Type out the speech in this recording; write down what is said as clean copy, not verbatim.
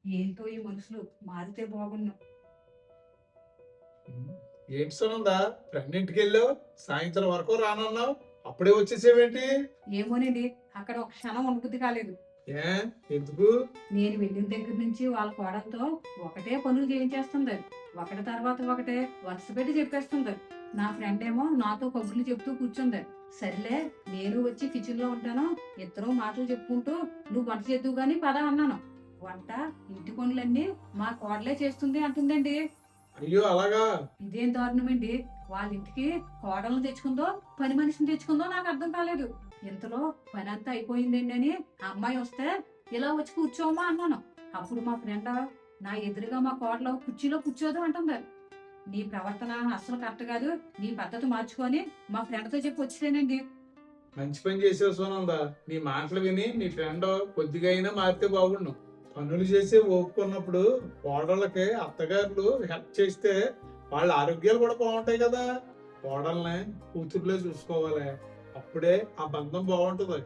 ఏంటో ఈ మనుషులు మారితే బాగున్ను. ఉమ్, ఏంటి సునందా, ఫ్రెండ్ ఇంటికి వెళ్ళావు, సాయంత్రం వరకు రానన్నావు, అప్పుడే వచ్చేసేవేంటి? ఏమోనండి, అక్కడ ఒక క్షణం ఉండబుద్ధి కాలేదు. ఏ, ఎందుకు? నేను వెళ్ళిన దగ్గర నుంచి వాళ్ళ కోడలతో ఒకటే పనులు చేయించేస్తుంది. ఒకటి తర్వాత ఒకటే వరుస పెట్టి చెప్పేస్తుంది. నా ఫ్రెండ్ ఏమో నాతో కబుర్లు చెప్తూ కూర్చుంది. సర్లే, నేను వచ్చి కిచెన్ లో ఉంటాను, ఇద్దరు మాటలు చెప్పుకుంటూ నువ్వు వంట చేద్దువు గాని పద అన్నాను. వంట, ఇంటి పనులన్నీ మా కోడలే చేస్తుంది అంటుందండి. అయ్యో అలాగా? ఇదేం దారుణమండి. వాళ్ళ ఇంటికి కోడలను తెచ్చుకుందో పని మనిషిని తెచ్చుకుందో నాకు అర్థం కాలేదు. ఇంతలో పని అంతా అయిపోయిందండి అని ఆ అమ్మాయి వస్తే ఇలా వచ్చి కూర్చోమా అన్నాను. అప్పుడు మా ఫ్రెండ్ నా ఎదురుగా మా కోడలో కుర్చీలో కూర్చోదు అంటుంది. నీ ప్రవర్తన అస్సలు కరెక్ట్ కాదు, నీ పద్ధతి మార్చుకొని మా ఫ్రెండ్ తో చెప్పి వచ్చేసానండి. మంచి పని చేసావు సునందా. నీ మాటలు విని నీ ఫ్రెండ్ కొద్దిగా అయినా మారితే బాగుండు. పనులు చేసి ఓపుకున్నప్పుడు కోడళ్ళకి అత్తగారులు హెల్ప్ చేస్తే వాళ్ళ ఆరోగ్యాలు కూడా బాగుంటాయి కదా. కోడల్ని కూతుర్లే చూసుకోవాలి, అప్పుడే ఆ బంధం బాగుంటుంది.